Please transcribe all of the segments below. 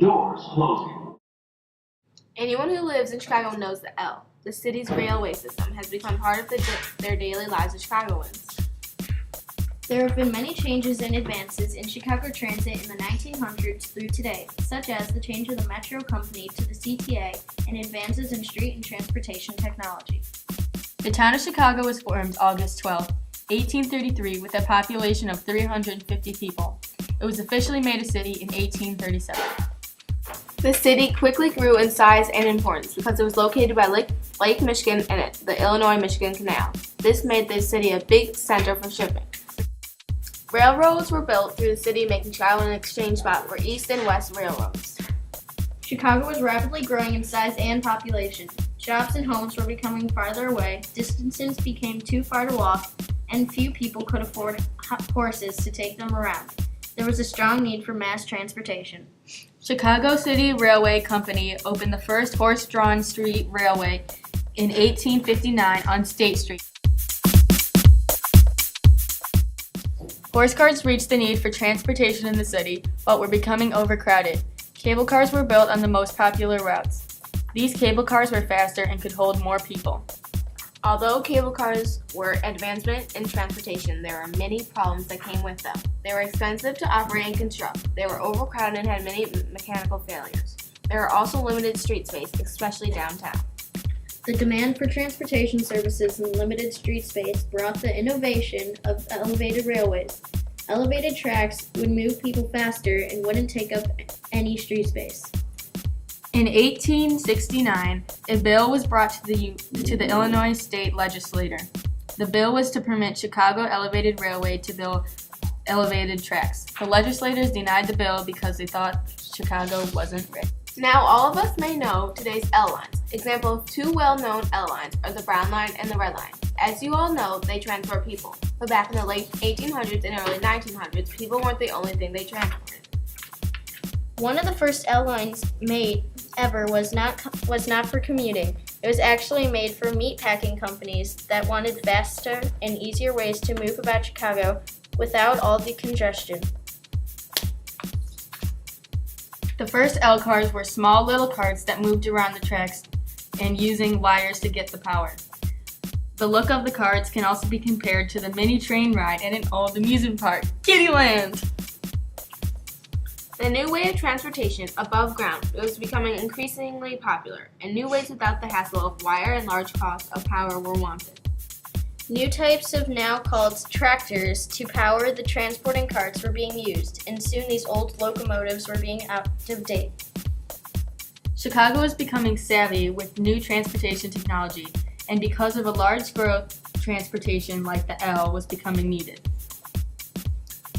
Doors closing. Anyone who lives in Chicago knows the L. The city's railway system has become part of their daily lives as Chicagoans. There have been many changes and advances in Chicago transit in the 1900s through today, such as the change of the Metro Company to the CTA and advances in street and transportation technology. The town of Chicago was formed August 12, 1833, with a population of 350 people. It was officially made a city in 1837. The city quickly grew in size and importance because it was located by Lake Michigan and the Illinois-Michigan Canal. This made the city a big center for shipping. Railroads were built through the city, making Chicago an exchange spot for East and West railroads. Chicago was rapidly growing in size and population. Shops and homes were becoming farther away, distances became too far to walk, and few people could afford horses to take them around. There was a strong need for mass transportation. Chicago City Railway Company opened the first horse-drawn street railway in 1859 on State Street. Horse cars reached the need for transportation in the city, but were becoming overcrowded. Cable cars were built on the most popular routes. These cable cars were faster and could hold more people. Although cable cars were advancement in transportation, there were many problems that came with them. They were expensive to operate and construct. They were overcrowded and had many mechanical failures. There were also limited street space, especially downtown. The demand for transportation services and limited street space brought the innovation of elevated railways. Elevated tracks would move people faster and wouldn't take up any street space. In 1869, a bill was brought to the Illinois State Legislature. The bill was to permit Chicago Elevated Railway to build elevated tracks. The legislators denied the bill because they thought Chicago wasn't ready. Now all of us may know today's L lines. Example of two well-known L lines are the Brown Line and the Red Line. As you all know, they transport people. But back in the late 1800s and early 1900s, people weren't the only thing they transported. One of the first L lines made ever was not for commuting. It was actually made for meatpacking companies that wanted faster and easier ways to move about Chicago without all the congestion. The first L cars were small little carts that moved around the tracks and using wires to get the power. The look of the carts can also be compared to the mini train ride at an old amusement park, Kittyland. The new way of transportation above ground was becoming increasingly popular, and new ways without the hassle of wire and large costs of power were wanted. New types of now called tractors to power the transporting carts were being used, and soon these old locomotives were being out of date. Chicago was becoming savvy with new transportation technology, and because of a large growth, transportation like the L was becoming needed.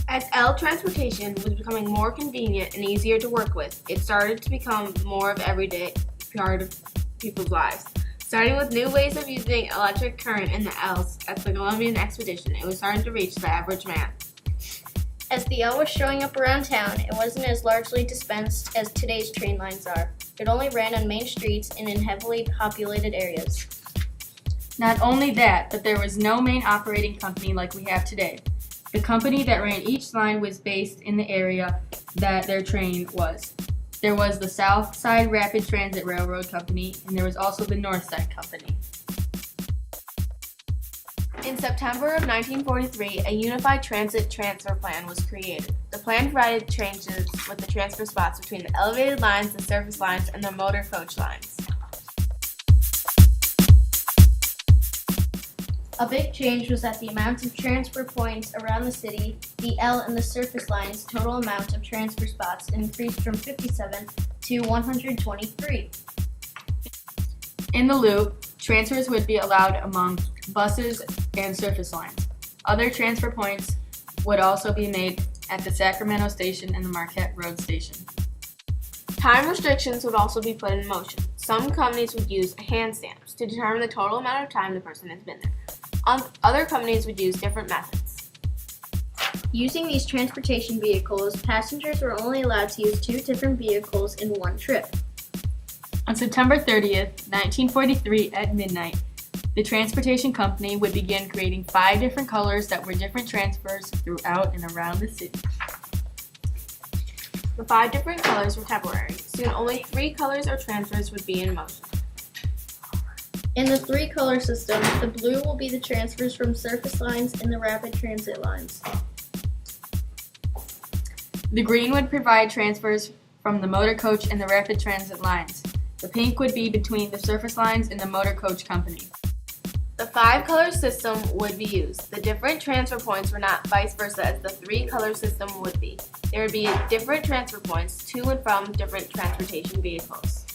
As L transportation was becoming more convenient and easier to work with, it started to become more of everyday part of people's lives. Starting with new ways of using electric current in the L's at the Columbian Expedition, it was starting to reach the average man. As the L was showing up around town, it wasn't as largely dispensed as today's train lines are. It only ran on main streets and in heavily populated areas. Not only that, but there was no main operating company like we have today. The company that ran each line was based in the area that their train was. There was the South Side Rapid Transit Railroad Company, and there was also the North Side Company. In September of 1943, a unified transit transfer plan was created. The plan provided trains with the transfer spots between the elevated lines, the surface lines, and the motor coach lines. A big change was that the amount of transfer points around the city, the L and the surface lines' total amount of transfer spots increased from 57 to 123. In the loop, transfers would be allowed among buses and surface lines. Other transfer points would also be made at the Sacramento Station and the Marquette Road Station. Time restrictions would also be put in motion. Some companies would use hand stamps to determine the total amount of time the person has been there. Other companies would use different methods. Using these transportation vehicles, passengers were only allowed to use two different vehicles in one trip. On September 30th, 1943 at midnight, the transportation company would begin creating 5 different colors that were different transfers throughout and around the city. The 5 different colors were temporary. Soon only 3 colors or transfers would be in motion. In the 3-color system, the blue will be the transfers from surface lines and the rapid transit lines. The green would provide transfers from the motor coach and the rapid transit lines. The pink would be between the surface lines and the motor coach company. The 5-color system would be used. The different transfer points were not vice versa as the 3-color system would be. There would be different transfer points to and from different transportation vehicles.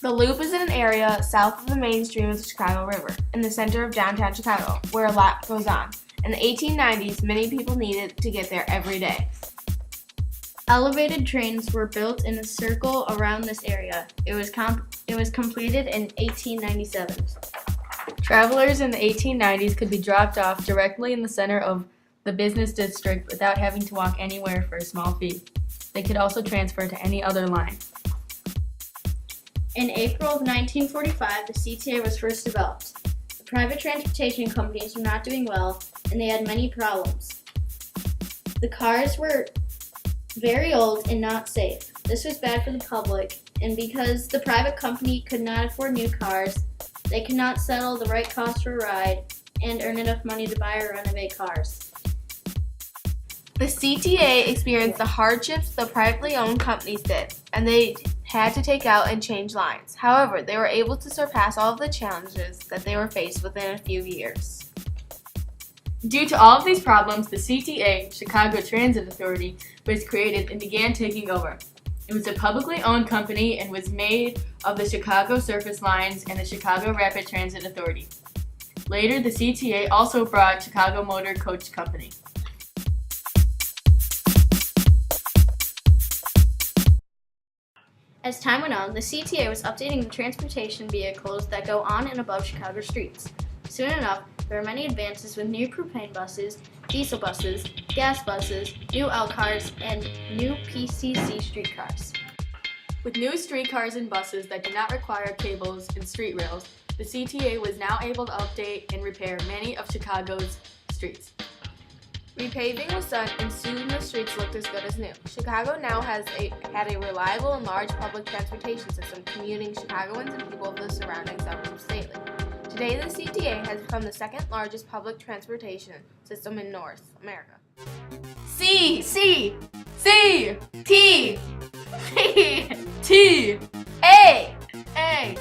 The Loop is in an area south of the main stream of the Chicago River, in the center of downtown Chicago, where a lot goes on. In the 1890s, many people needed to get there every day. Elevated trains were built in a circle around this area. It was completed in 1897. Travelers in the 1890s could be dropped off directly in the center of the business district without having to walk anywhere for a small fee. They could also transfer to any other line. In April of 1945, the CTA was first developed. The private transportation companies were not doing well, and they had many problems. The cars were very old and not safe. This was bad for the public, and because the private company could not afford new cars, they could not settle the right cost for a ride and earn enough money to buy or renovate cars. The CTA experienced the hardships the privately owned companies did, and they had to take out and change lines. However, they were able to surpass all of the challenges that they were faced within a few years. Due to all of these problems, the CTA, Chicago Transit Authority, was created and began taking over. It was a publicly owned company and was made of the Chicago Surface Lines and the Chicago Rapid Transit Authority. Later, the CTA also brought Chicago Motor Coach Company. As time went on, the CTA was updating the transportation vehicles that go on and above Chicago streets. Soon enough, there were many advances with new propane buses, diesel buses, gas buses, new L cars, and new PCC streetcars. With new streetcars and buses that did not require cables and street rails, the CTA was now able to update and repair many of Chicago's streets. Repaving was done, and soon the streets looked as good as new. Chicago now had a reliable and large public transportation system commuting Chicagoans and people of the surrounding suburbs daily. Today, the CTA has become the second largest public transportation system in North America. C C C T T A A